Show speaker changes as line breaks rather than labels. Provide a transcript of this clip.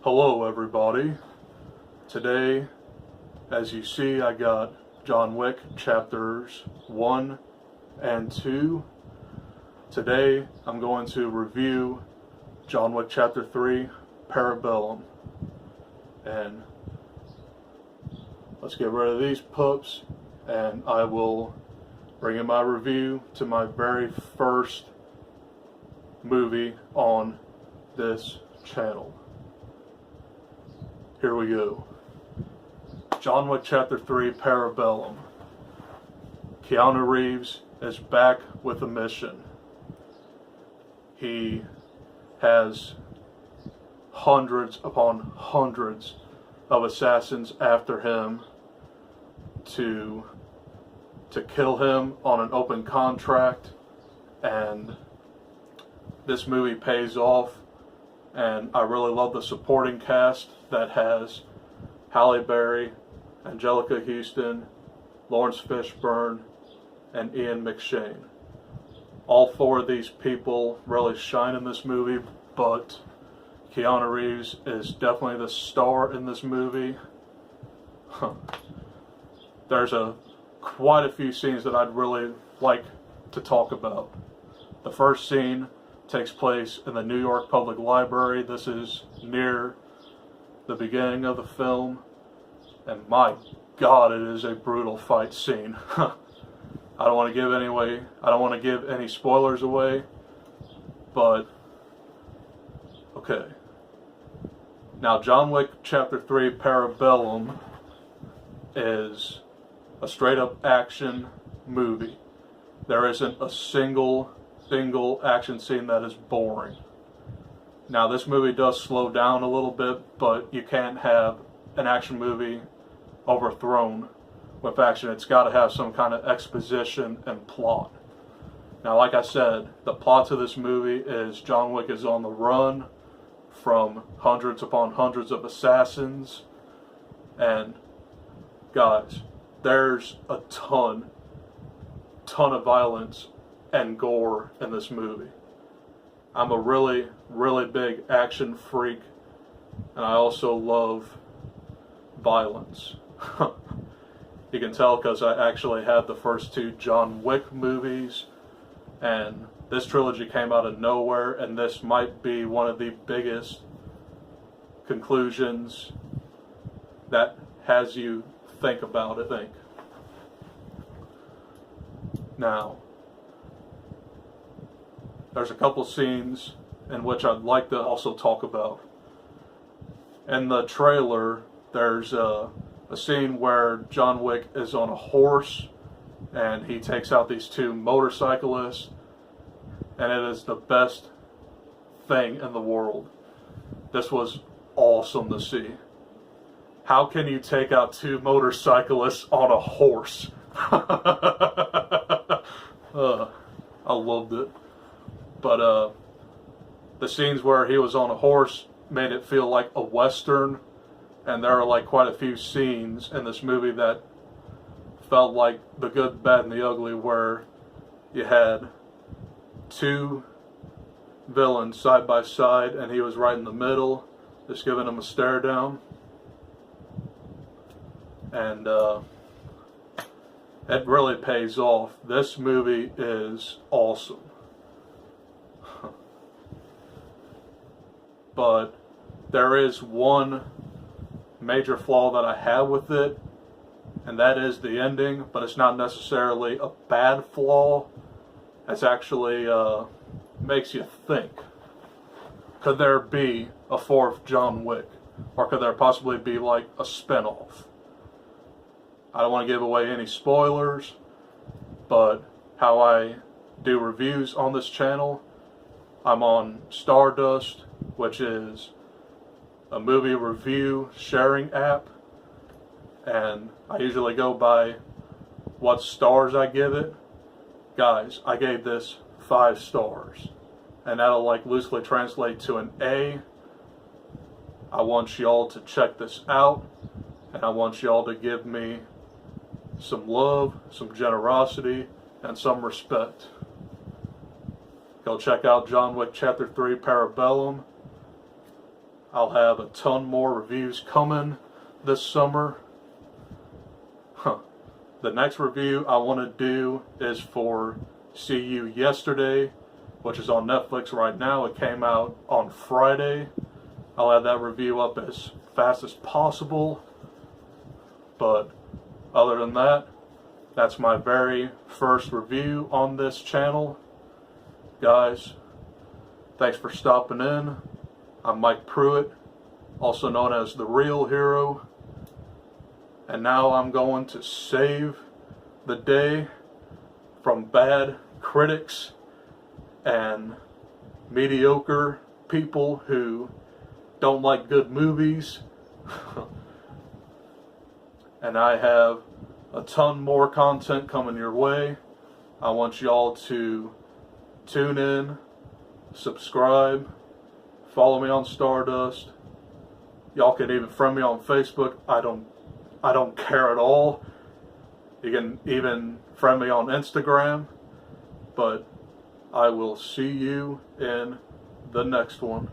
Hello everybody. Today, as you see, I got John Wick chapters 1 and 2. Today, I'm going to review John Wick chapter 3, Parabellum. And let's get rid of these pups, and I will bring in my review to my very first movie on this channel. Here we go. John Wick Chapter 3, Parabellum. Keanu Reeves is back with a mission. He has hundreds upon hundreds of assassins after him to kill him on an open contract, and this movie pays off. And I really love the supporting cast that has Halle Berry, Angelica Houston, Lawrence Fishburne, and Ian McShane. All four of these people really shine in this movie, but Keanu Reeves is definitely the star in this movie. There's quite a few scenes that I'd really like to talk about. The first scene takes place in the New York Public Library. This is near the beginning of the film, and my God, it is a brutal fight scene. I don't want to give any spoilers away, but okay. Now, John Wick Chapter 3 Parabellum is a straight up action movie. There isn't a single action scene that is boring. Now, this movie does slow down a little bit, but you can't have an action movie overthrown with action. It's got to have some kind of exposition and plot. Now, like I said, the plot to this movie is John Wick is on the run from hundreds upon hundreds of assassins, and guys, there's a ton of violence and gore in this movie. I'm a really big action freak, and I also love violence. You can tell because I actually had the first two John Wick movies, and this trilogy came out of nowhere, and this might be one of the biggest conclusions that has you think about it. Now, there's a couple scenes in which I'd like to also talk about. In the trailer, there's a scene where John Wick is on a horse and he takes out these two motorcyclists, and it is the best thing in the world. This was awesome to see. How can you take out two motorcyclists on a horse? I loved it. But the scenes where he was on a horse made it feel like a Western, and there are like quite a few scenes in this movie that felt like The Good, Bad, and the Ugly, where you had two villains side by side and he was right in the middle, just giving them a stare down. And it really pays off. This movie is awesome. But there is one major flaw that I have with it, and that is the ending. But it's not necessarily a bad flaw. It's actually makes you think. Could there be a fourth John Wick? Or could there possibly be like a spinoff? I don't want to give away any spoilers, but how I do reviews on this channel, I'm on Stardust, which is a movie review sharing app, and I usually go by what stars I give it. Guys, I gave this 5 stars, and that'll like loosely translate to an A. I want y'all to check this out, and I want y'all to give me some love, some generosity, and some respect. Go check out John Wick Chapter 3 Parabellum. I'll have a ton more reviews coming this summer. The next review I want to do is for See You Yesterday, which is on Netflix right now. It came out on Friday. I'll have that review up as fast as possible. But other than that, that's my very first review on this channel. Guys, thanks for stopping in. I'm Mike Pruitt, also known as The Real Hero. And now I'm going to save the day from bad critics and mediocre people who don't like good movies. And I have a ton more content coming your way. I want y'all to tune in, subscribe, follow me on Stardust. Y'all can even friend me on Facebook. I don't care at all. You can even friend me on Instagram. But I will see you in the next one.